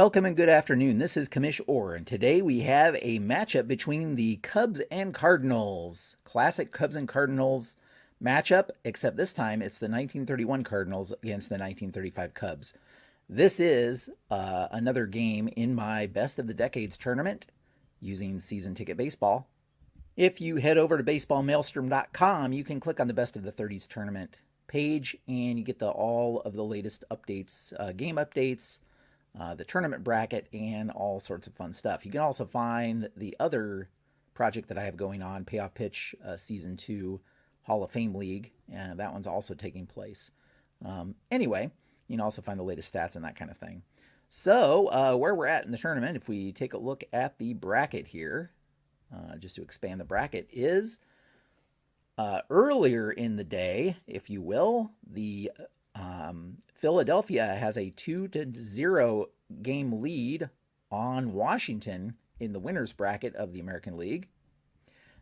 Welcome and good afternoon. This is Commish Orr, and today we have a matchup between the Cubs and Cardinals. Classic Cubs and Cardinals matchup, except this time it's the 1931 Cardinals against the 1935 Cubs. This is another game in my Best of the Decades tournament using season ticket baseball. If you head over to baseballmaelstrom.com, you can click on the Best of the 30s tournament page, and you get all of the latest updates, game updates, the tournament bracket, and all sorts of fun stuff. You can also find the other project that I have going on, Payoff Pitch Season 2 Hall of Fame League, and that one's also taking place. Anyway, you can also find the latest stats and that kind of thing. So where we're at in the tournament, if we take a look at the bracket here, just to expand the bracket, is earlier in the day, if you will, the Philadelphia has a 2-0 game lead on Washington in the winners bracket of the American League.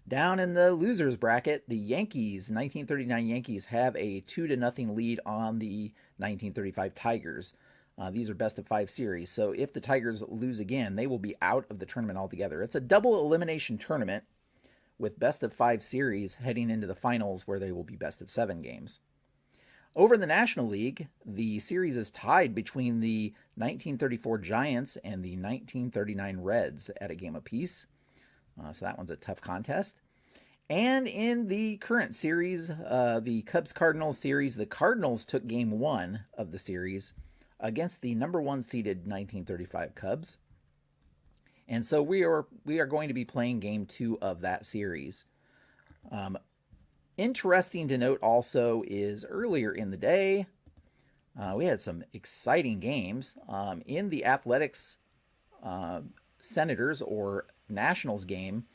Down in the losers bracket, the Yankees, 1939 Yankees, have a 2-0 lead on the 1935 Tigers. These are best of 5 series, so if the Tigers lose again, they will be out of the tournament altogether. It's a double elimination tournament with best of 5 series heading into the finals, where they will be best of 7 games. Over in the National League, the series is tied between the 1934 Giants and the 1939 Reds at a game apiece. So that one's a tough contest. And in the current series, the Cubs-Cardinals series, the Cardinals took game 1 of the series against the number 1 seeded 1935 Cubs. And so we are going to be playing game 2 of that series. Interesting to note also is earlier in the day, we had some exciting games. In the Athletics Senators or Nationals game,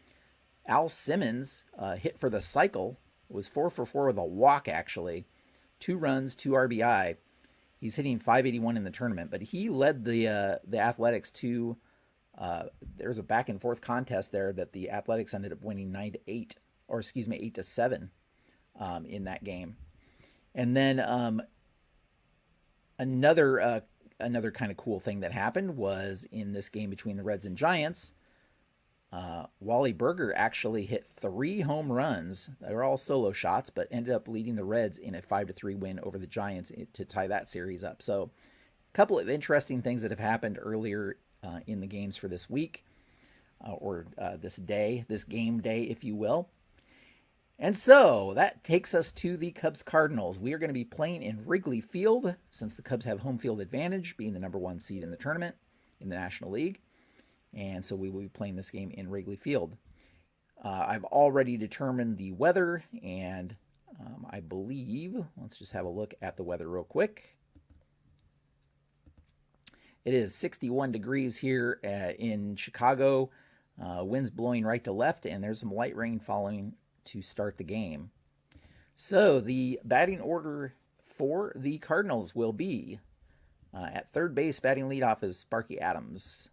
Al Simmons hit for the cycle. It was 4 for 4 with a walk, actually. 2 runs, 2 RBI. He's hitting .581 in the tournament, but he led the Athletics to, there's a back and forth contest there that the Athletics ended up winning 9-8, or excuse me, 8-7. In that game. And then another kind of cool thing that happened was in this game between the Reds and Giants, Wally Berger actually hit 3 home runs. They were all solo shots, but ended up leading the Reds in a 5-3 win over the Giants to tie that series up. So a couple of interesting things that have happened earlier in the games for this week, or this day, this game day, if you will. And so that takes us to the Cubs-Cardinals. We are going to be playing in Wrigley Field, since the Cubs have home field advantage, being the number 1 seed in the tournament in the National League. And so we will be playing this game in Wrigley Field. I've already determined the weather, and I believe, let's just have a look at the weather real quick. It is 61 degrees here in Chicago. Winds blowing right to left, and there's some light rain falling to start the game. So the batting order for the Cardinals will be at third base, batting leadoff is Sparky Adams.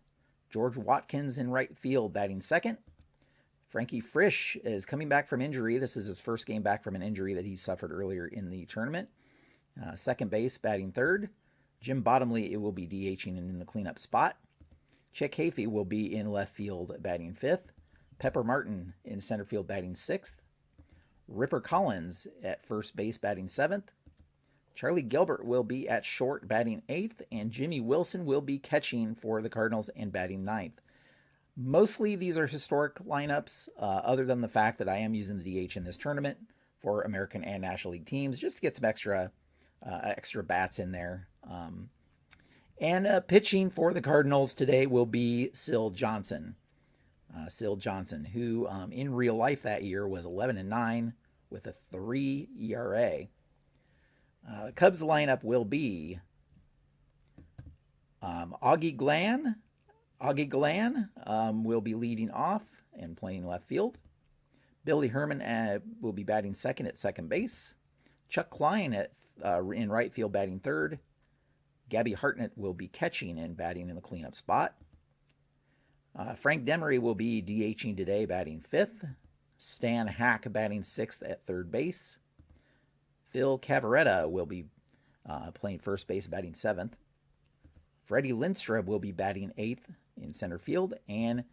George Watkins in right field, batting second. Frankie Frisch is coming back from injury. This is his first game back from an injury that he suffered earlier in the tournament. Second base, batting third. Jim Bottomley, it will be DHing in the cleanup spot. Chick Hafey will be in left field, batting fifth. Pepper Martin in center field, batting 6th. Ripper Collins at first base, batting 7th. Charlie Gilbert will be at short, batting 8th. And Jimmy Wilson will be catching for the Cardinals and batting 9th. Mostly these are historic lineups, other than the fact that I am using the DH in this tournament for American and National League teams, just to get some extra bats in there. And pitching for the Cardinals today will be Syl Johnson. Syl Johnson, who in real life that year was 11-9 with a 3 ERA. The Cubs lineup will be Augie Glan. Augie Glan will be leading off and playing left field. Billy Herman will be batting second at second base. Chuck Klein in right field, batting third. Gabby Hartnett will be catching and batting in the cleanup spot. Frank Demery will be DHing today, batting 5th. Stan Hack batting 6th at third base. Phil Cavaretta will be playing first base, batting 7th. Freddie Lindstrom will be batting 8th in center field, and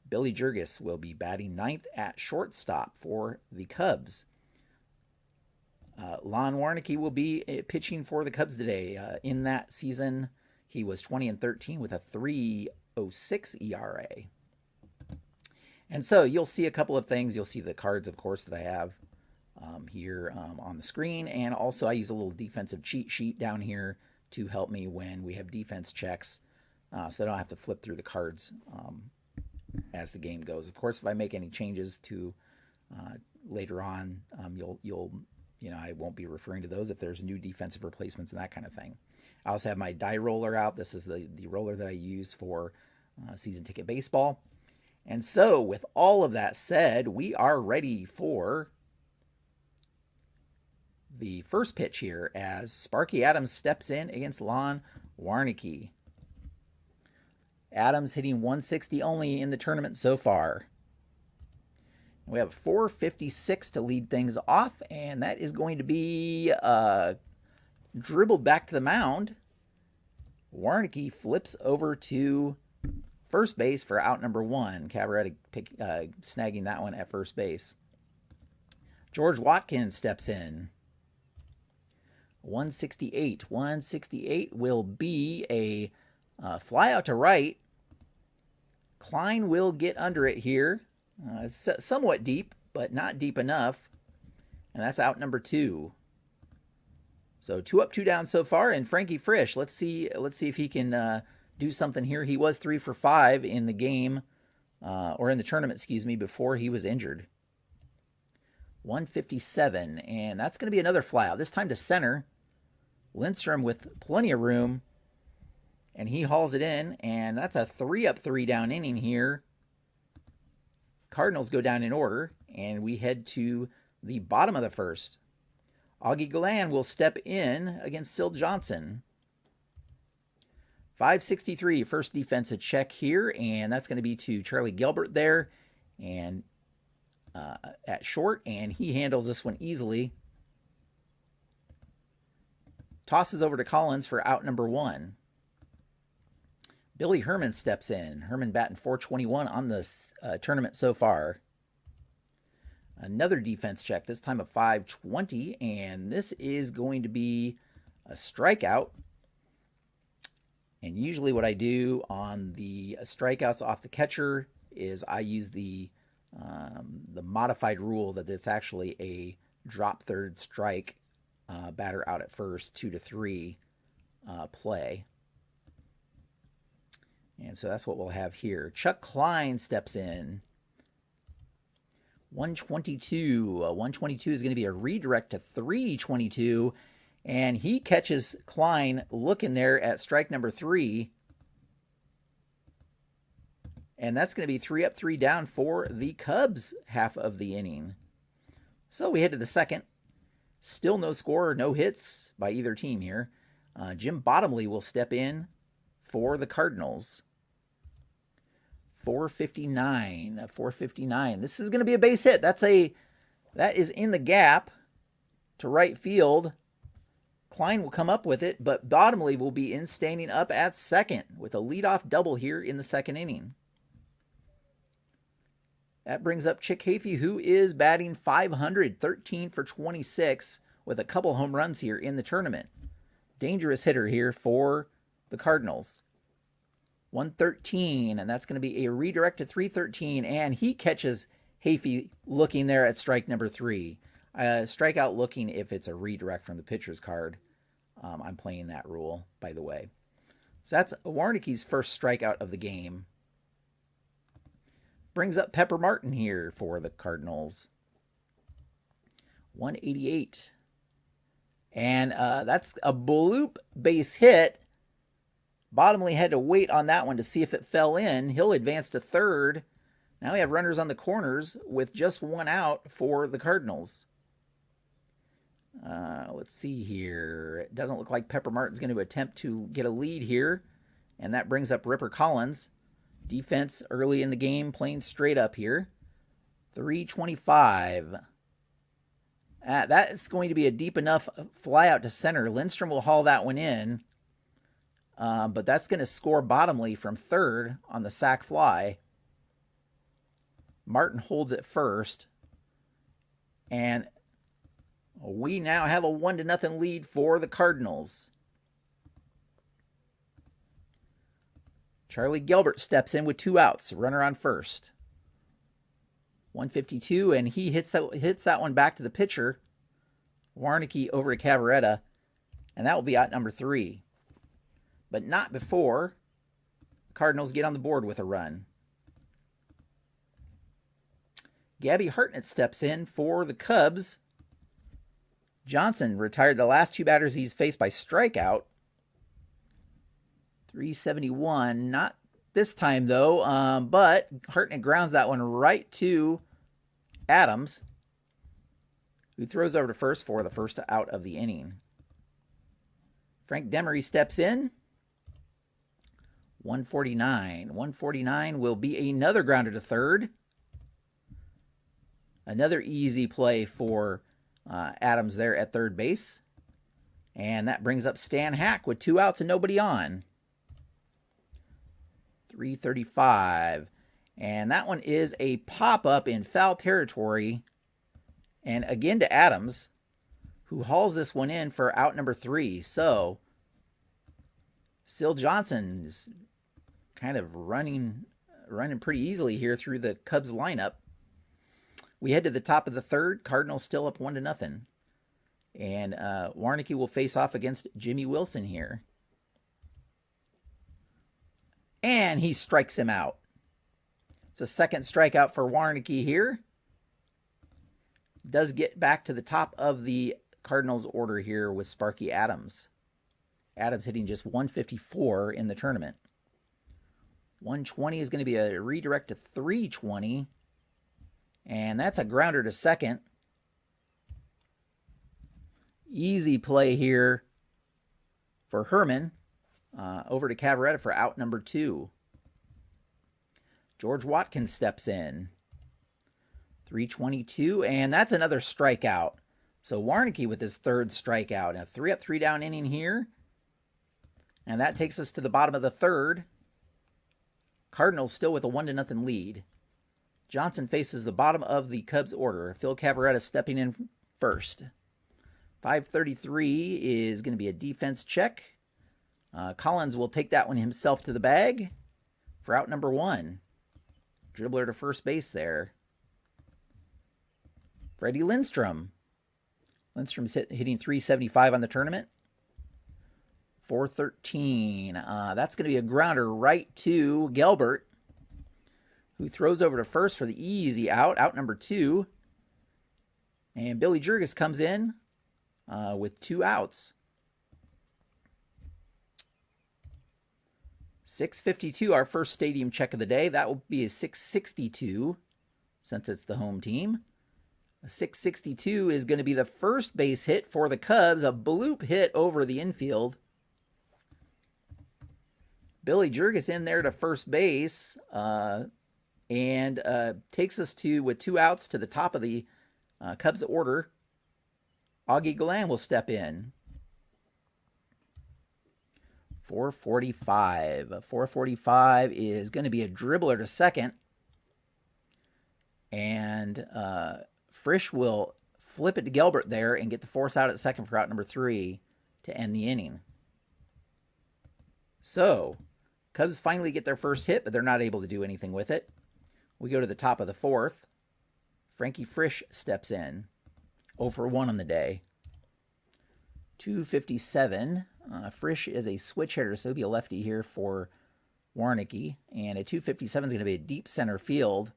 Billy Jurgis will be batting 9th at shortstop for the Cubs. Lon Warnke will be pitching for the Cubs today. In that season, he was 20-13 with a 3.06 ERA. And so you'll see a couple of things. You'll see the cards, of course, that I have here on the screen. And also I use a little defensive cheat sheet down here to help me when we have defense checks, so I don't have to flip through the cards as the game goes. Of course, if I make any changes to later on, I won't be referring to those if there's new defensive replacements and that kind of thing. I also have my die roller out. This is the roller that I use for season ticket baseball. And so with all of that said, we are ready for the first pitch here as Sparky Adams steps in against Lon Warnke. Adams hitting 160 only in the tournament so far. We have 456 to lead things off, and that is going to be dribbled back to the mound. Warnke flips over to first base for out number 1. Cavaretta snagging that one at first base. George Watkins steps in. 168. 168 will be a fly out to right. Klein will get under it here. It's somewhat deep, but not deep enough. And that's out number 2. So 2 up, 2 down so far. And Frankie Frisch, let's see if he can do something here. He was 3 for 5 in the game, or in the tournament, before he was injured. 157, and that's going to be another flyout. This time to center. Lindstrom with plenty of room, and he hauls it in, and that's a 3 up, 3 down inning here. Cardinals go down in order, and we head to the bottom of the first. Augie Galan will step in against Sil Johnson. 563, first defensive check here, and that's going to be to Charlie Gilbert there, and at short, and he handles this one easily. Tosses over to Collins for out number 1. Billy Herman steps in. Herman batting 421 on this tournament so far. Another defense check, this time of 520, and this is going to be a strikeout. And usually what I do on the strikeouts off the catcher is I use the modified rule that it's actually a drop third strike, batter out at first, 2-3 play. And so that's what we'll have here. Chuck Klein steps in. 122. 122 is going to be a redirect to 322. And he catches Klein looking there at strike number 3. And that's going to be 3 up, 3 down for the Cubs half of the inning. So we head to the second. Still no score, no hits by either team here. Jim Bottomley will step in for the Cardinals. 459. 459. This is going to be a base hit. That is in the gap to right field. Klein will come up with it, but Bottomley will be in standing up at second with a leadoff double here in the second inning. That brings up Chick Hafey, who is batting 500, 13 for 26 with a couple home runs here in the tournament. Dangerous hitter here for the Cardinals. 113, and that's going to be a redirect to 313, and he catches Hafey looking there at strike number 3. Strikeout looking if it's a redirect from the pitcher's card. I'm playing that rule, by the way. So that's Warnke's first strikeout of the game. Brings up Pepper Martin here for the Cardinals. 188. And that's a bloop base hit. Bottomley had to wait on that one to see if it fell in. He'll advance to third. Now we have runners on the corners with just 1 out for the Cardinals. Let's see here. It doesn't look like Pepper Martin's going to attempt to get a lead here. And that brings up Ripper Collins. Defense early in the game playing straight up here. 325. That is going to be a deep enough fly out to center. Lindstrom will haul that one in. but that's going to score Bottomley from third on the sac fly. Martin holds it first. And we now have a 1-0 lead for the Cardinals. Charlie Gilbert steps in with 2 outs, runner on first. 152, and he hits that one back to the pitcher. Warnicki over to Cavaretta, and that will be out number 3. But not before the Cardinals get on the board with a run. Gabby Hartnett steps in for the Cubs. Johnson retired the last 2 batters he's faced by strikeout. 371, not this time though, but Hartnett grounds that one right to Adams, who throws over to first for the first out of the inning. Frank Demery steps in. 149. 149 will be another grounder to third. Another easy play for Adams there at third base. And that brings up Stan Hack with 2 outs and nobody on. 335. And that one is a pop-up in foul territory. And again to Adams, who hauls this one in for out number 3. So, Syl Johnson is kind of running pretty easily here through the Cubs lineup. We head to the top of the third. Cardinals still up 1-0. And Warnicki will face off against Jimmy Wilson here. And he strikes him out. It's a second strikeout for Warnicki here. Does get back to the top of the Cardinals order here with Sparky Adams. Adams hitting just 154 in the tournament. 120 is going to be a redirect to 320. And that's a grounder to second. Easy play here for Herman. Over to Cavaretta for out number 2. George Watkins steps in. 322, and that's another strikeout. So Warnicki with his third strikeout. A 3-up, 3-down inning here. And that takes us to the bottom of the third. Cardinals still with a 1-0 lead. Johnson faces the bottom of the Cubs order. Phil Cavaretta stepping in first. 5:33 is going to be a defense check. Collins will take that one himself to the bag for out number 1. Dribbler to first base there. Freddie Lindstrom. Lindstrom's hitting 375 on the tournament. 413. That's going to be a grounder right to Gelbert, who throws over to first for the easy out number 2. And Billy Jurgis comes in with 2 outs. 652, our first stadium check of the day. That will be a 662 since it's the home team. A 662 is going to be the first base hit for the Cubs, a bloop hit over the infield. Billy Jurgis in there to first base and takes us with 2 outs to the top of the Cubs order. Augie Galan will step in. 445. 445 is going to be a dribbler to second. And Frisch will flip it to Gelbert there and get the force out at second for out number 3 to end the inning. So, Cubs finally get their first hit, but they're not able to do anything with it. We go to the top of the 4th. Frankie Frisch steps in. 0-for-1 on the day. 257. Frisch is a switch hitter, so he'll be a lefty here for Warnicki. And a 257 is going to be a deep center field.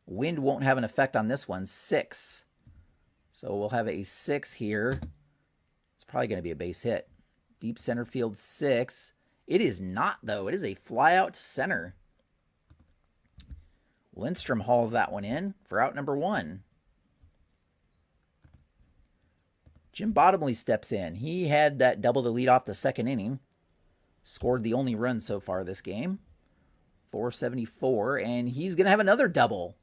Wind won't have an effect on this one. 6. So we'll have a 6 here. It's probably going to be a base hit. Deep center field 6. It is not, though. It is a fly out to center. Lindstrom hauls that one in for out number 1. Jim Bottomley steps in. He had that double to lead off the second inning. Scored the only run so far this game. 474, and he's going to have another double.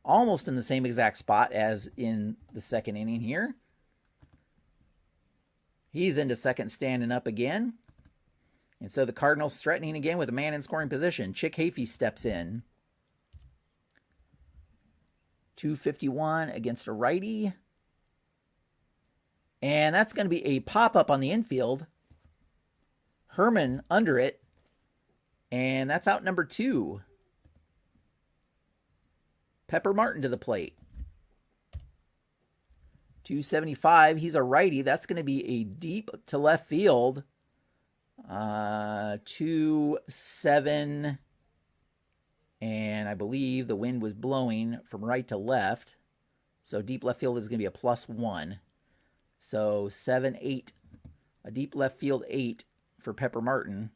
Almost in the same exact spot as in the second inning here. He's into second, standing up again. And so the Cardinals threatening again with a man in scoring position. Chick Hafey steps in. 251 against a righty. And that's going to be a pop-up on the infield. Herman under it. And that's out number 2. Pepper Martin to the plate. 275. He's a righty. That's going to be a deep to left field. 2-7. And I believe the wind was blowing from right to left. So deep left field is going to be a +1. So 7-8. A deep left field 8 for Pepper Martin.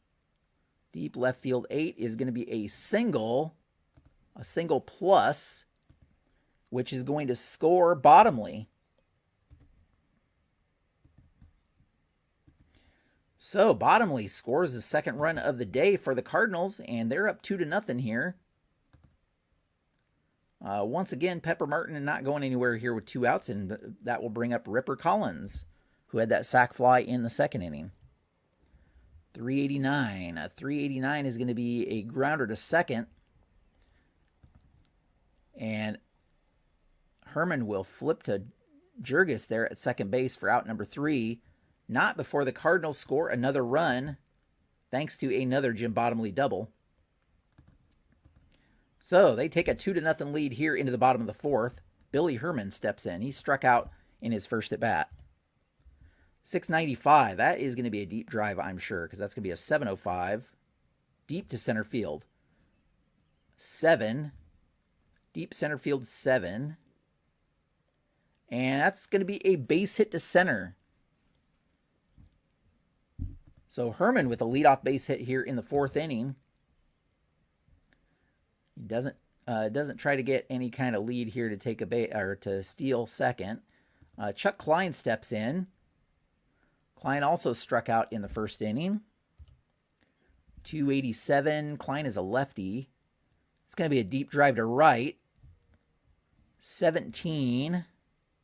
Deep left field 8 is going to be a single plus, which is going to score Bottomley. So Bottomley scores the second run of the day for the Cardinals, and they're up 2-0 here. Once again, Pepper Martin not going anywhere here with 2 outs, and that will bring up Ripper Collins, who had that sac fly in the second inning. 389. A 389 is going to be a grounder to second. And Herman will flip to Jurgis there at second base for out number 3. Not before the Cardinals score another run, thanks to another Jim Bottomley double. So they take a 2-0 lead here into the bottom of the 4th. Billy Herman steps in. He struck out in his first at bat. 695. That is going to be a deep drive, I'm sure, because that's going to be a 705. Deep to center field. 7. Deep center field 7. And that's going to be a base hit to center. So Herman with a leadoff base hit here in the 4th inning. He doesn't try to get any kind of lead here to take to steal second. Chuck Klein steps in. Klein also struck out in the 1st inning. 287. Klein is a lefty. It's going to be a deep drive to right. 17.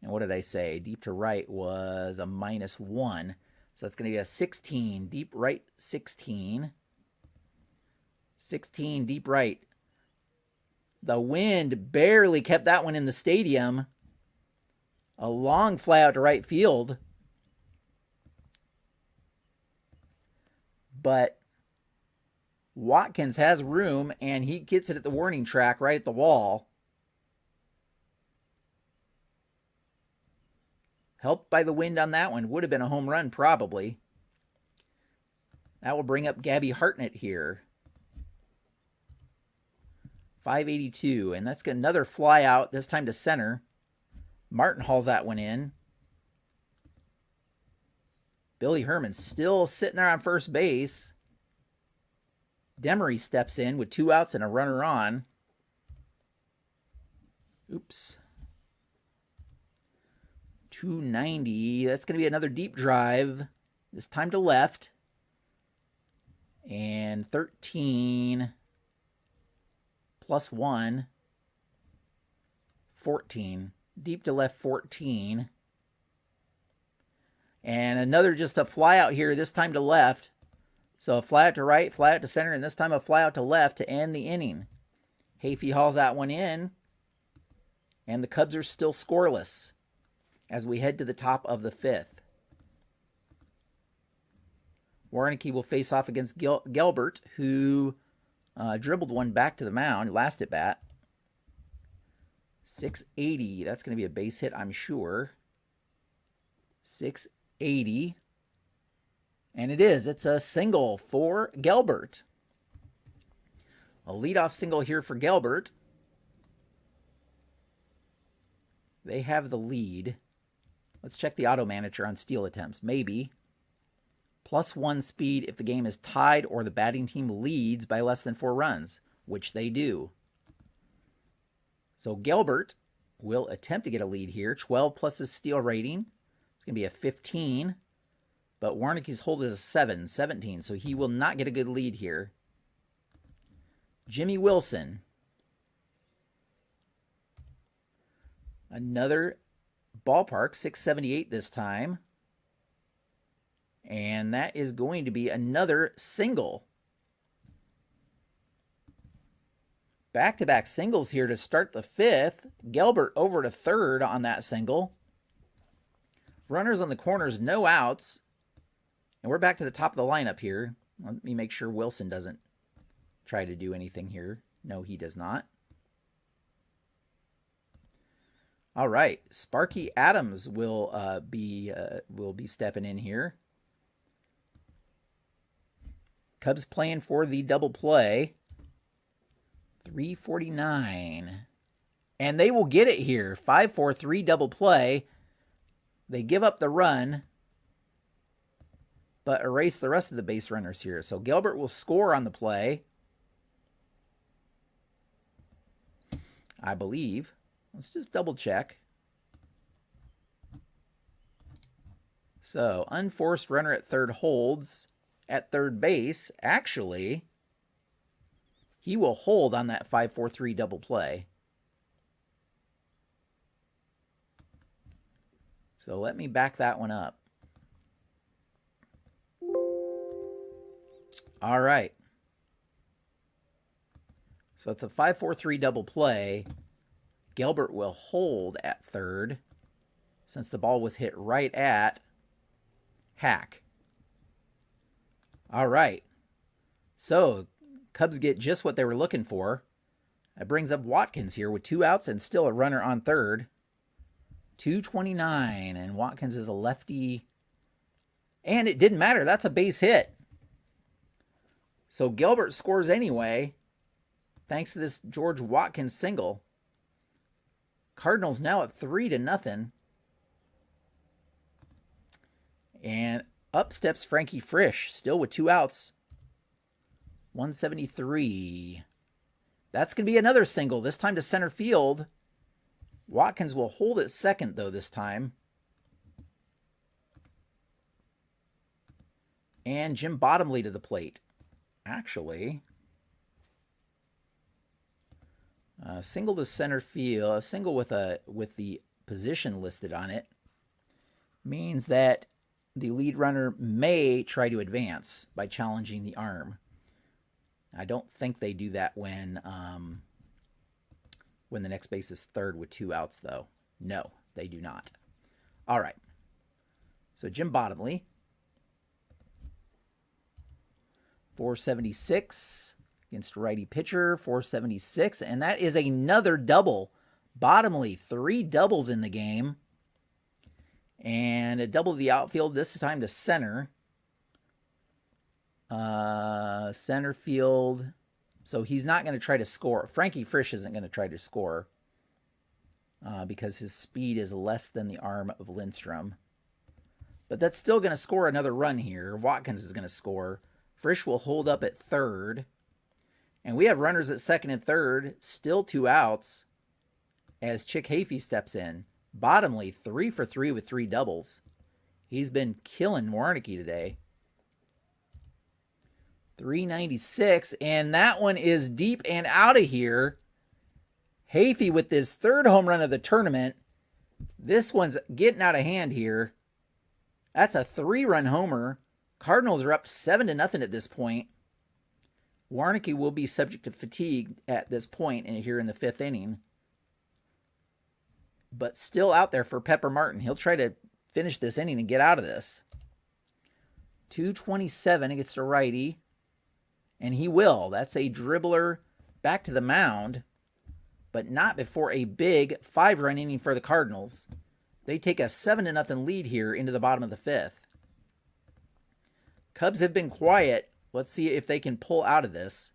And what did I say? Deep to right was a -1. So that's going to be a 16. Deep right 16. 16 deep right. The wind barely kept that one in the stadium. A long fly out to right field. But Watkins has room, and he gets it at the warning track right at the wall. Helped by the wind on that one. Would have been a home run, probably. That will bring up Gabby Hartnett here. 582, and that's got another fly out, this time to center. Martin hauls that one in. Billy Herman still sitting there on first base. Demery steps in with 2 outs and a runner on. Oops. 290. That's going to be another deep drive. This time to left. And 13 +1. 14. Deep to left 14. And another just a fly out here, this time to left. So a fly out to right, fly out to center, and this time a fly out to left to end the inning. Hafey hauls that one in. And the Cubs are still scoreless as we head to the top of the 5th. Warnke will face off against Gelbert, who dribbled one back to the mound last at bat. 680. That's going to be a base hit, I'm sure. 680. And it is. It's a single for Gelbert. A leadoff single here for Gelbert. They have the lead. Let's check the auto manager on steal attempts. Maybe. +1 speed if the game is tied or the batting team leads by less than 4 runs, which they do. So Gelbert will attempt to get a lead here. 12 plus his steal rating. It's going to be a 15. But Warnke's hold is a 17, so he will not get a good lead here. Jimmy Wilson. Another ballpark, 678 this time. And that is going to be another single. Back-to-back singles here to start the 5th. Gelbert over to third on that single. Runners on the corners, no outs. And we're back to the top of the lineup here. Let me make sure Wilson doesn't try to do anything here. No, he does not. All right, Sparky Adams will be stepping in here. Cubs playing for the double play. 349. And they will get it here. 5-4-3 double play. They give up the run, but erase the rest of the base runners here. So Gelbert will score on the play, I believe. Let's just double check. So unforced runner at third holds at third base. Actually, he will hold on that 5-4-3 double play. So let me back that one up. All right. So it's a 5-4-3 double play. Gelbert will hold at third since the ball was hit right at Hack. All right. So Cubs get just what they were looking for. That brings up Watkins here with 2 outs and still a runner on third. 229, and Watkins is a lefty. And it didn't matter. That's a base hit. So Gelbert scores anyway, thanks to this George Watkins single. Cardinals now up 3-0. And up steps Frankie Frisch, still with 2 outs. 173. That's going to be another single, this time to center field. Watkins will hold at second, though, this time. And Jim Bottomley to the plate. Actually, a single to center field, a single with the position listed on it, means that the lead runner may try to advance by challenging the arm. I don't think they do that when the next base is third with 2 outs, though. No, they do not. All right. So Jim Bottomley, 476 against righty pitcher, 476, and that is another double. Bottomley, 3 doubles in the game, and a double to the outfield, this time to center. Center field, so he's not going to try to score. Frankie Frisch isn't going to try to score because his speed is less than the arm of Lindstrom. But that's still going to score another run here. Watkins is going to score. Frisch will hold up at third. And we have runners at second and third, still 2 outs, as Chick Hafey steps in. Bottomley, 3 for 3 with 3 doubles. He's been killing Warnicki today. 396, and that one is deep and out of here. Hafey with his 3rd home run of the tournament. This one's getting out of hand here. That's a 3-run homer. Cardinals are up 7-0 at this point. Warnicki will be subject to fatigue at this point here in the 5th inning. But still out there for Pepper Martin. He'll try to finish this inning and get out of this. 227 against a righty. And he will. That's a dribbler back to the mound. But not before a big 5-run inning for the Cardinals. They take a 7-0 lead here into the bottom of the 5th. Cubs have been quiet. Let's see if they can pull out of this.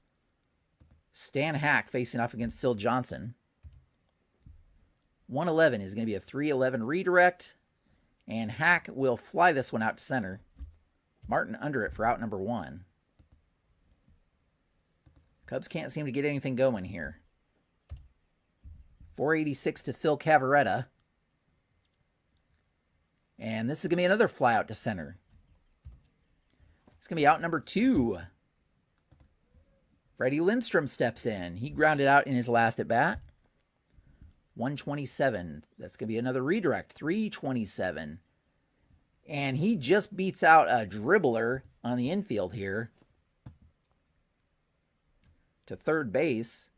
Stan Hack facing off against Syl Johnson. 111 is going to be a 3-11 redirect. And Hack will fly this one out to center. Martin under it for out number 1. Cubs can't seem to get anything going here. 486 to Phil Cavaretta. And this is going to be another fly out to center. It's going to be out number 2. Freddie Lindstrom steps in. He grounded out in his last at bat. 127. That's going to be another redirect. 327. And he just beats out a dribbler on the infield here to third base.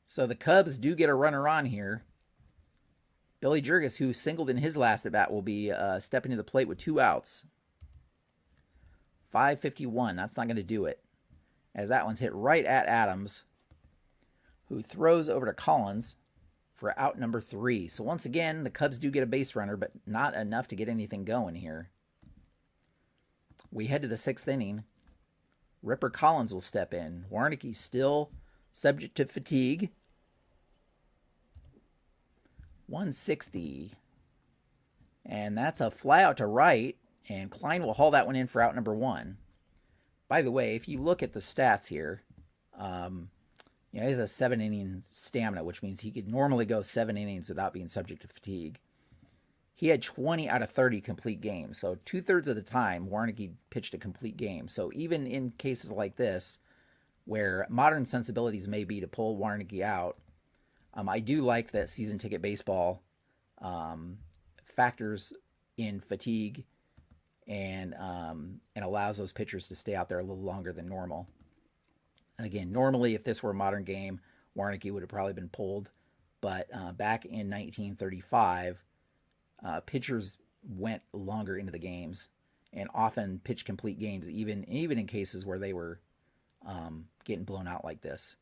So the Cubs do get a runner on here. Billy Jurgis, who singled in his last at bat, will be stepping to the plate with 2 outs. 5:51. That's not going to do it, as that one's hit right at Adams, who throws over to Collins for out number 3. So once again, the Cubs do get a base runner, but not enough to get anything going here. We head to the 6th inning. Ripper Collins will step in. Warnicki still subject to fatigue. 160. And that's a fly out to right, and Klein will haul that one in for out number 1. By the way, if you look at the stats here, he has a 7-inning stamina, which means he could normally go 7 innings without being subject to fatigue. He had 20 out of 30 complete games. So 2/3 of the time, Warnicki pitched a complete game. So even in cases like this, where modern sensibilities may be to pull Warnicki out, I do like that season ticket baseball factors in fatigue and allows those pitchers to stay out there a little longer than normal. Again, normally if this were a modern game, Warnicki would have probably been pulled. But back in 1935, pitchers went longer into the games and often pitched complete games, even in cases where they were getting blown out like this.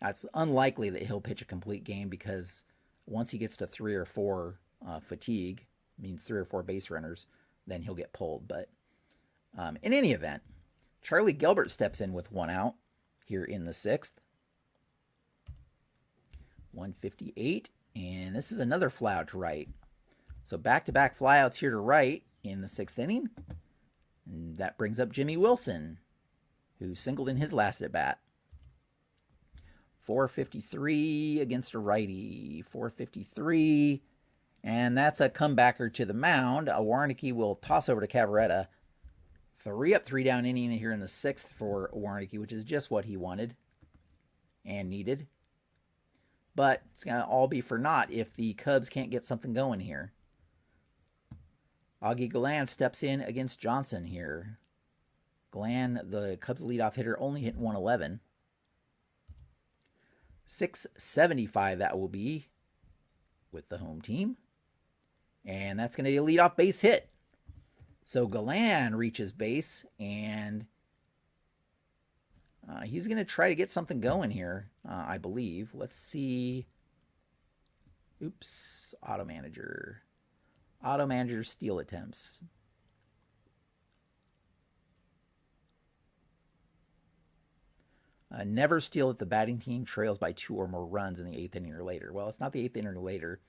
It's unlikely that he'll pitch a complete game, because once he gets to 3 or 4 fatigue, means 3 or 4 base runners, then he'll get pulled. But in any event, Charlie Gilbert steps in with 1 out here in the 6th. 158, and this is another fly out to right. So back-to-back flyouts here to right in the 6th inning. And that brings up Jimmy Wilson, who singled in his last at-bat. 453 against a righty. 453. And that's a comebacker to the mound. Warnicki will toss over to Cavaretta. 3 up, 3 down inning here in the 6th for Warnicki, which is just what he wanted and needed. But it's going to all be for naught if the Cubs can't get something going here. Augie Galan steps in against Johnson here. Galan, the Cubs leadoff hitter, only hit 111. 675 that will be with the home team. And that's going to be a leadoff base hit. So Galan reaches base, and he's going to try to get something going here, I believe. Let's see. Oops, Auto Manager. Auto Manager steal attempts. Never steal if the batting team trails by 2 or more runs in the 8th inning or later. Well, it's not the 8th inning or later.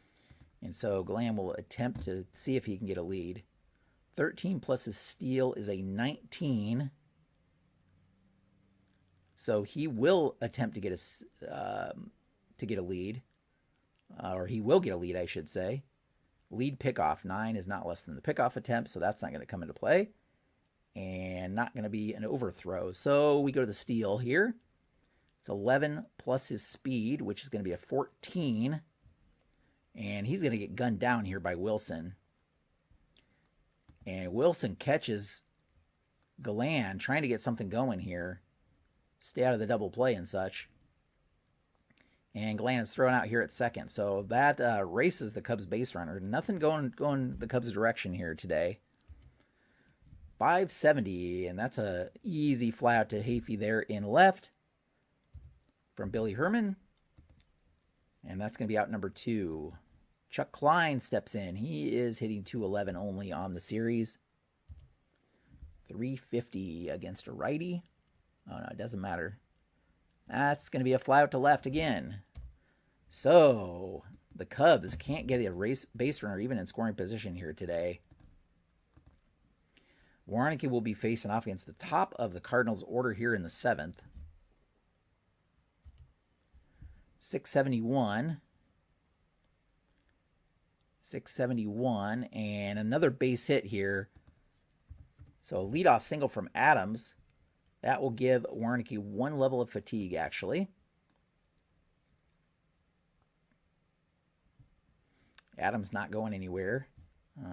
And so Galan will attempt to see if he can get a lead. 13 plus his steal is a 19. So he will attempt to get a lead. Or he will get a lead, I should say. Lead pickoff. 9 is not less than the pickoff attempt, so that's not going to come into play. And not going to be an overthrow. So we go to the steal here. It's 11 plus his speed, which is going to be a 14. And he's going to get gunned down here by Wilson. And Wilson catches Galan, trying to get something going here. Stay out of the double play and such. And Galan is thrown out here at second. So that races the Cubs base runner. Nothing going the Cubs' direction here today. 570, and that's a easy fly out to Hafey there in left from Billy Herman. And that's going to be out number 2. Chuck Klein steps in. He is hitting 211 only on the series. 350 against a righty. Oh, no, it doesn't matter. That's going to be a fly out to left again. So the Cubs can't get a base runner even in scoring position here today. Warnicki will be facing off against the top of the Cardinals order here in the 7th. 671. 671, and another base hit here. So a leadoff single from Adams. That will give Warnicki 1 level of fatigue, actually. Adams not going anywhere.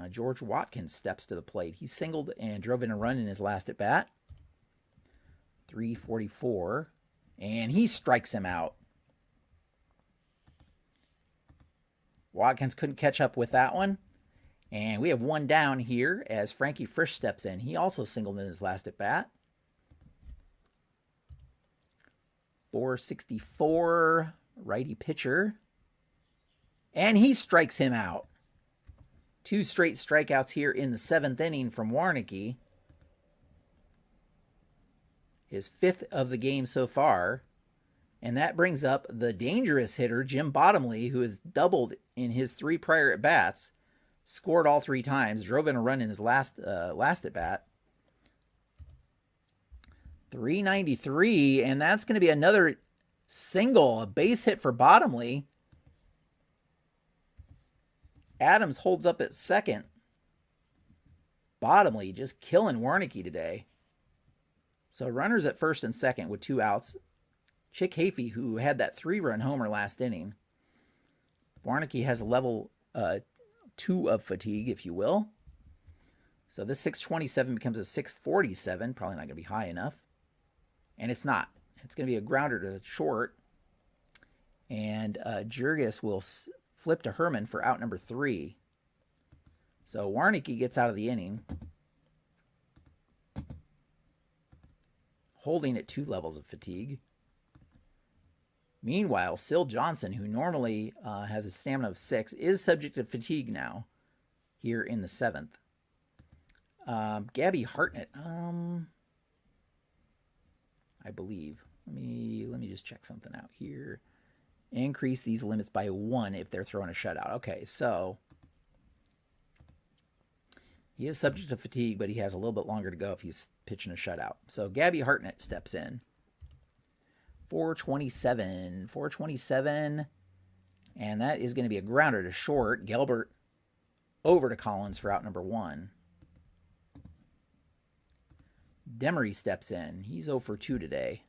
George Watkins steps to the plate. He singled and drove in a run in his last at bat. 344, and he strikes him out. Watkins couldn't catch up with that one. And we have one down here as Frankie Frisch steps in. He also singled in his last at bat. 464, righty pitcher. And he strikes him out. 2 straight strikeouts here in the 7th inning from Warnicki. His 5th of the game so far. And that brings up the dangerous hitter, Jim Bottomley, who has doubled in his 3 prior at-bats. Scored all 3 times, drove in a run in his last at-bat. 393, and that's going to be another single, a base hit for Bottomley. Adams holds up at second. Bottomley just killing Warnicki today. So runners at first and second with 2 outs. Chick Hafey, who had that 3-run homer last inning. Warnicki has a level 2 of fatigue, if you will. So this 627 becomes a 647. Probably not going to be high enough. And it's not. It's going to be a grounder to short. And Jurgis will flip to Herman for out number 3. So Warnicki gets out of the inning, holding at 2 levels of fatigue. Meanwhile, Syl Johnson, who normally has a stamina of 6, is subject to fatigue now here in the 7th. Gabby Hartnett, I believe. Let me just check something out here. Increase these limits by 1 if they're throwing a shutout. Okay, so he is subject to fatigue, but he has a little bit longer to go if he's pitching a shutout. So Gabby Hartnett steps in. 427, and that is going to be a grounder to short. Gelbert over to Collins for out number 1. Demery steps in. He's 0 for 2 today.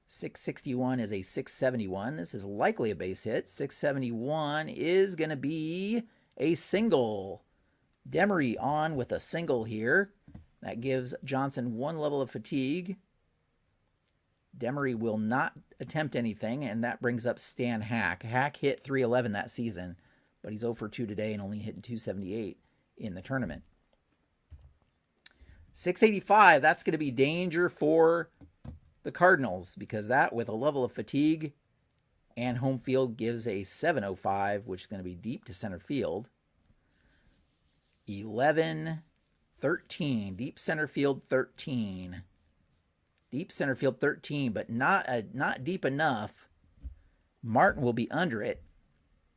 661 is a 671. This is likely a base hit. 671 is going to be a single. Demery on with a single here. That gives Johnson 1 level of fatigue. Demery will not attempt anything, and that brings up Stan Hack. Hack hit 311 that season, but he's 0 for 2 today and only hitting 278 in the tournament. 685, that's going to be danger for the Cardinals, because that, with a level of fatigue and home field, gives a 705, which is going to be deep to center field. 11, 13, deep center field 13. Deep center field 13, but not deep enough. Martin will be under it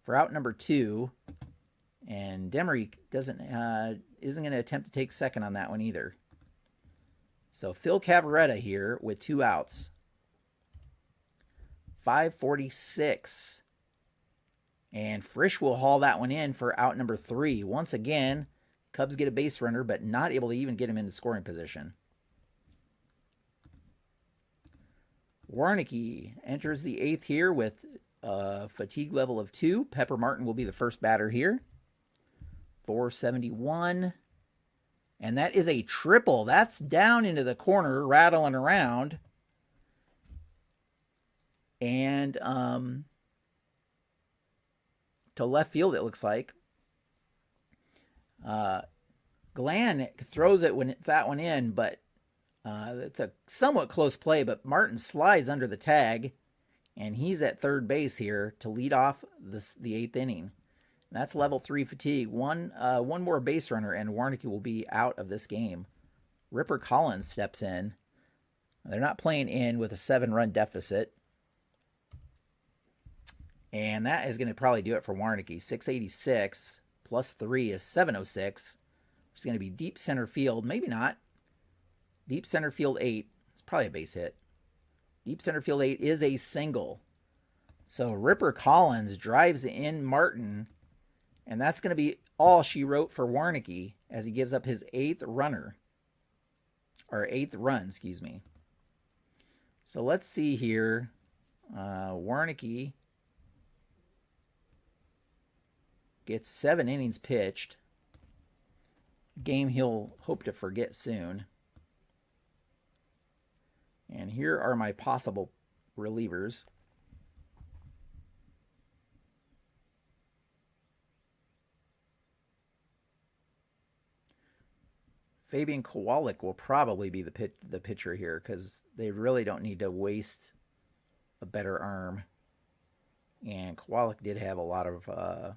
for out number 2, and Demery isn't going to attempt to take second on that one either. So Phil Cavaretta here with 2 outs. 546. And Frisch will haul that one in for out number 3. Once again, Cubs get a base runner, but not able to even get him into scoring position. Warnicki enters the 8th here with a fatigue level of 2. Pepper Martin will be the first batter here. 471. And that is a triple. That's down into the corner, rattling around. And to left field, it looks like. Glenn throws that one in, but it's a somewhat close play, but Martin slides under the tag, and he's at third base here to lead off the 8th inning. That's level 3 fatigue. One more base runner, and Warnicki will be out of this game. Ripper Collins steps in. They're not playing in with a 7-run deficit. And that is going to probably do it for Warnicki. 686 plus 3 is 706. Which is going to be deep center field. Maybe not. Deep center field 8. It's probably a base hit. Deep center field 8 is a single. So Ripper Collins drives in Martin. And that's going to be all she wrote for Warnicki as he gives up his 8th runner. Or 8th run, excuse me. So let's see here. Warnicki gets 7 innings pitched. Game he'll hope to forget soon. And here are my possible relievers. Fabian Kowalik will probably be the pitcher here because they really don't need to waste a better arm. And Kowalik did have a lot of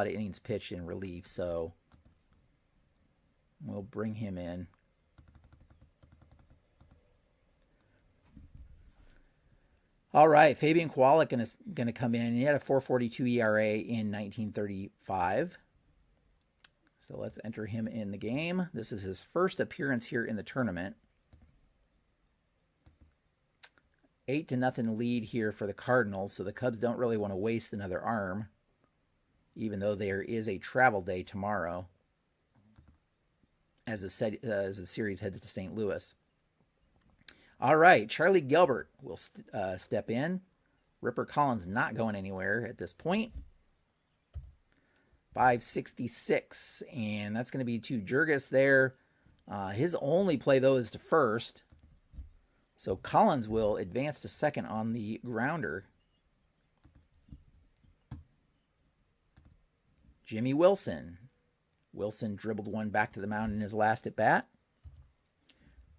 innings pitched in relief, so we'll bring him in. All right, Fabian Kowalik going to come in. He had a 4.42 ERA in 1935. So let's enter him in the game. This is his first appearance here in the tournament. 8-0 lead here for the Cardinals, so the Cubs don't really want to waste another arm, even though there is a travel day tomorrow as the series heads to St. Louis. All right, Charlie Gilbert will step in. Ripper Collins not going anywhere at this point. 566, and that's going to be to Jurgis there. His only play, though, is to first. So Collins will advance to second on the grounder. Jimmy Wilson. Wilson dribbled one back to the mound in his last at bat.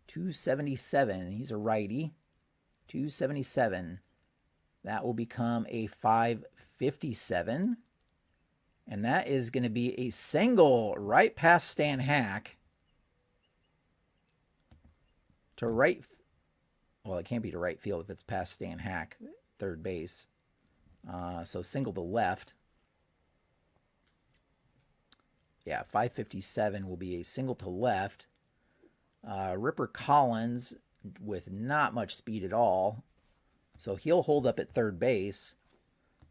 277. He's a righty. 277. That will become a 557. And that is going to be a single right past Stan Hack to right. Well, it can't be to right field if it's past Stan Hack, third base. So single to left. Yeah, 557 will be a single to left. Ripper Collins with not much speed at all. So he'll hold up at third base.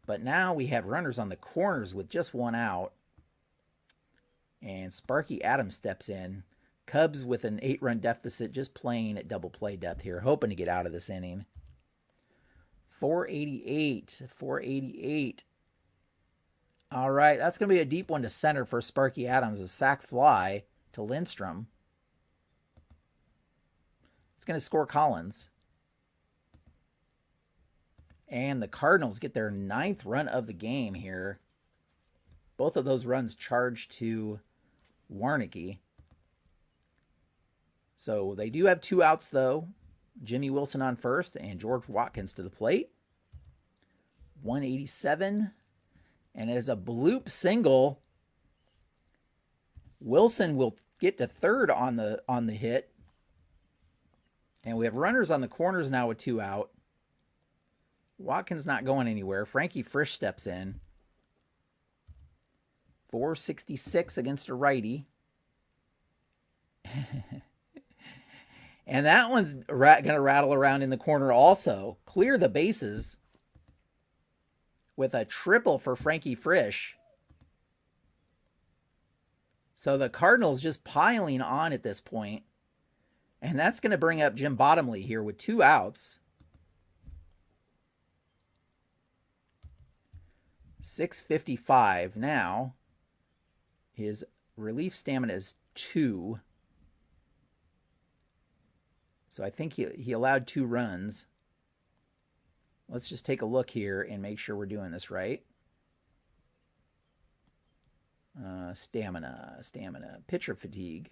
But now we have runners on the corners with just one out. And Sparky Adams steps in. Cubs with an 8-run deficit, just playing at double play depth here, hoping to get out of this inning. 488. All right, that's going to be a deep one to center for Sparky Adams. A sac fly to Lindstrom. It's going to score Collins. And the Cardinals get their 9th run of the game here. Both of those runs charged to Warnicki. So they do have 2 outs, though. Jimmy Wilson on first and George Watkins to the plate. 187. And as a bloop single, Wilson will get to third on the hit. And we have runners on the corners now with 2 out. Watkins not going anywhere. Frankie Frisch steps in. 466 against a righty. And that one's going to rattle around in the corner also. Clear the bases with a triple for Frankie Frisch. So the Cardinals just piling on at this point. And that's going to bring up Jim Bottomley here with 2 outs. 655 now. His relief stamina is 2. So I think he allowed 2 runs. Let's just take a look here and make sure we're doing this right. Stamina. Pitcher fatigue.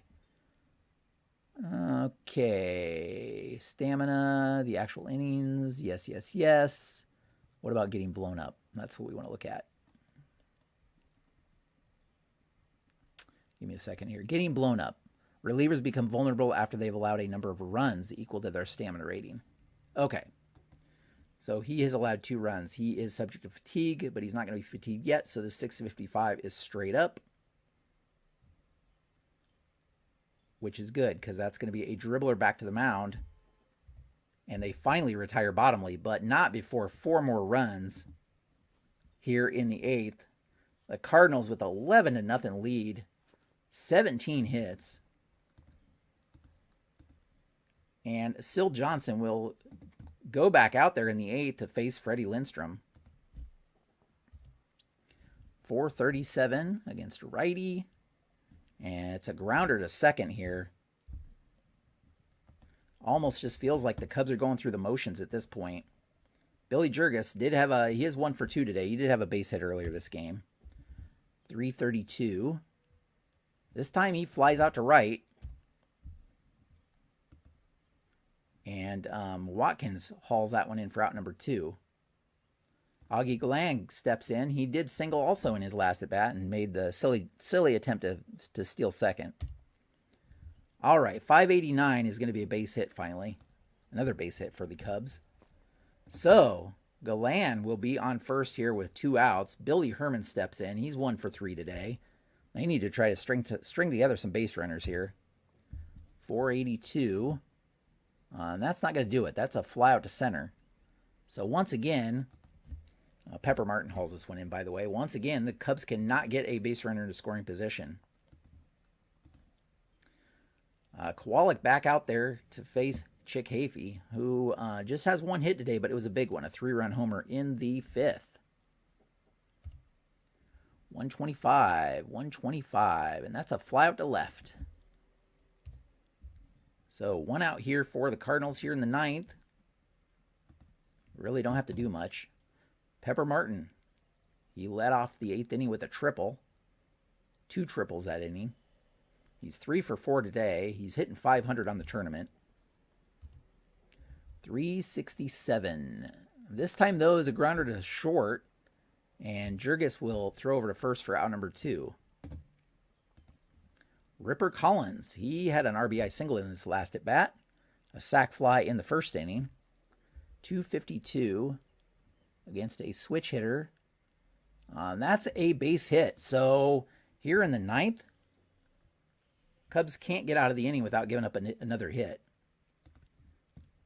Okay. Stamina, the actual innings. Yes. What about getting blown up? That's what we want to look at. Give me a second here. Getting blown up. Relievers become vulnerable after they've allowed a number of runs equal to their stamina rating. Okay. So he has allowed 2 runs. He is subject to fatigue, but he's not going to be fatigued yet, so the 655 is straight up, which is good because that's going to be a dribbler back to the mound. And they finally retire Bottomley, but not before 4 more runs here in the 8th. The Cardinals with 11-0 lead, 17 hits. And Syl Johnson will go back out there in the 8th to face Freddie Lindstrom. 437 against a righty. And it's a grounder to second here. Almost just feels like the Cubs are going through the motions at this point. Billy Jurgis did have he is 1 for 2 today. He did have a base hit earlier this game. 332. This time he flies out to right. And Watkins hauls that one in for out number 2. Augie Galang steps in. He did single also in his last at bat and made the silly attempt to steal second. All right, 589 is going to be a base hit finally. Another base hit for the Cubs. So Galan will be on first here with 2 outs. Billy Herman steps in. He's 1 for 3 today. They need to try to string together some base runners here. 482. And that's not going to do it. That's a fly out to center. So once again, Pepper Martin hauls this one in, by the way. Once again, the Cubs cannot get a base runner into scoring position. Kowalik back out there to face Chick Hafey, who just has 1 hit today, but it was a big one, a 3-run homer in the 5th. 125, and that's a fly out to left. So 1 out here for the Cardinals here in the 9th. Really don't have to do much. Pepper Martin, he led off the 8th inning with a triple. 2 triples that inning. He's 3 for 4 today. He's hitting 500 on the tournament. 367. This time, though, is a grounder to short, and Jurgis will throw over to first for out number 2. Ripper Collins, he had an RBI single in his last at bat. A sac fly in the 1st inning. 252 against a switch hitter. That's a base hit. So here in the 9th, Cubs can't get out of the inning without giving up another hit.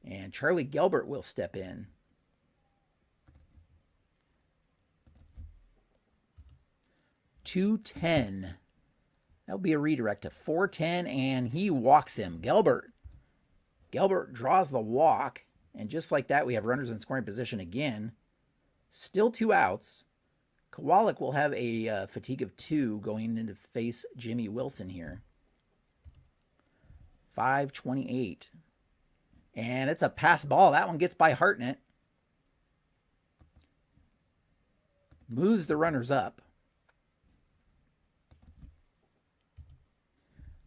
And Charlie Gelbert will step in. .210. That'll be a redirect to 410, and he walks him. Gelbert draws the walk, and just like that, we have runners in scoring position again. Still 2 outs. Kowalik will have a fatigue of 2 going into face Jimmy Wilson here. 528. And it's a pass ball. That one gets by Hartnett. Moves the runners up.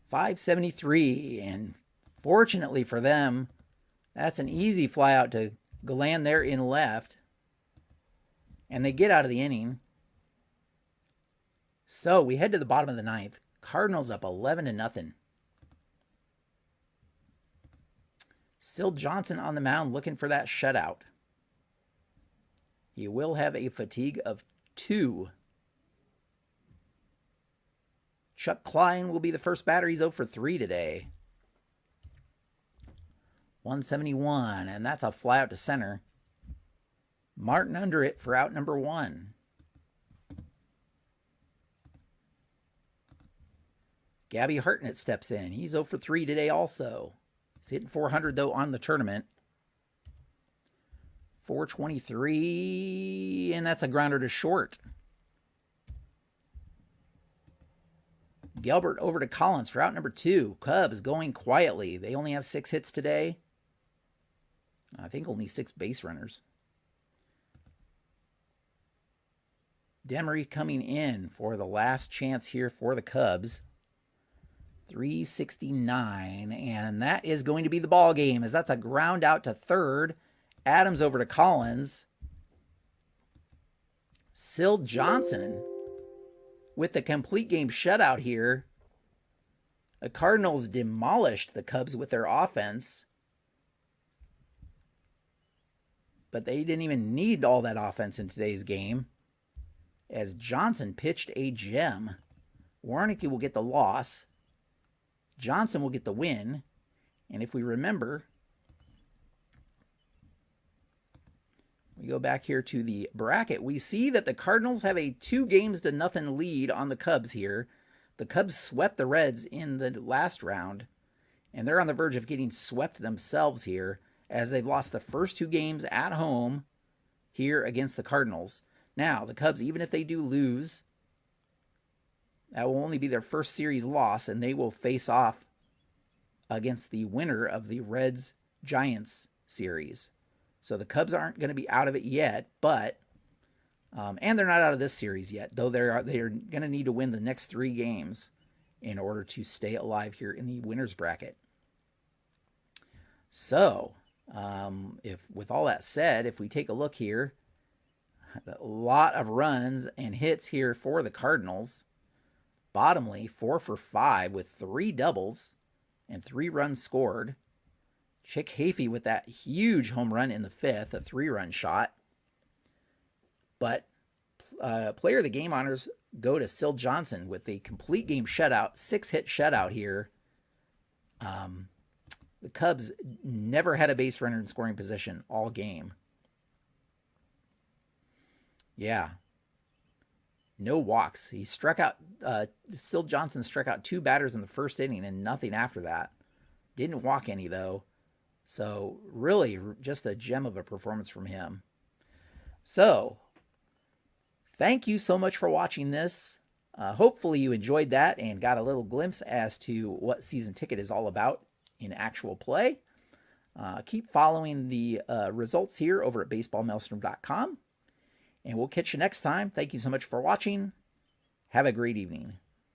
573. And fortunately for them, that's an easy fly out to Galan there in left. And they get out of the inning. So we head to the bottom of the 9th. Cardinals up 11-0. Sil Johnson on the mound looking for that shutout. He will have a fatigue of 2. Chuck Klein will be the first batter. He's 0 for 3 today. 171, and that's a fly out to center. Martin under it for out number 1. Gabby Hartnett steps in. He's 0 for 3 today also. He's hitting 400, though, on the tournament. 423, and that's a grounder to short. Gelbert over to Collins for out number 2. Cubs going quietly. They only have 6 hits today. I think only 6 base runners. Demery coming in for the last chance here for the Cubs. 369, and that is going to be the ball game, as that's a ground out to third. Adams over to Collins. Sil Johnson with the complete game shutout here. The Cardinals demolished the Cubs with their offense, but they didn't even need all that offense in today's game, as Johnson pitched a gem. Warnicki will get the loss. Johnson will get the win. And if we remember, we go back here to the bracket, we see that the Cardinals have a 2-0 lead on the Cubs here. The Cubs swept the Reds in the last round, and they're on the verge of getting swept themselves here, as they've lost the first 2 games at home here against the Cardinals. Now, the Cubs, even if they do lose That will only be their first series loss, and they will face off against the winner of the Reds-Giants series. So the Cubs aren't going to be out of it yet, but and they're not out of this series yet, though they're going to need to win the next 3 games in order to stay alive here in the winners bracket. So, if with all that said, if we take a look here, a lot of runs and hits here for the Cardinals. Bottomley 4 for 5 with 3 doubles and 3 runs scored. Chick Hafey with that huge home run in the 5th, a 3-run shot. But player of the game honors go to Sil Johnson with a complete game shutout, 6-hit shutout here. The Cubs never had a base runner in scoring position all game. Yeah. No walks. He struck out, Sil Johnson struck out 2 batters in the first inning and nothing after that. Didn't walk any, though. So, really, just a gem of a performance from him. So, thank you so much for watching this. Hopefully you enjoyed that and got a little glimpse as to what Season Ticket is all about in actual play. Keep following the results here over at baseballmaelstrom.com. And we'll catch you next time. Thank you so much for watching. Have a great evening.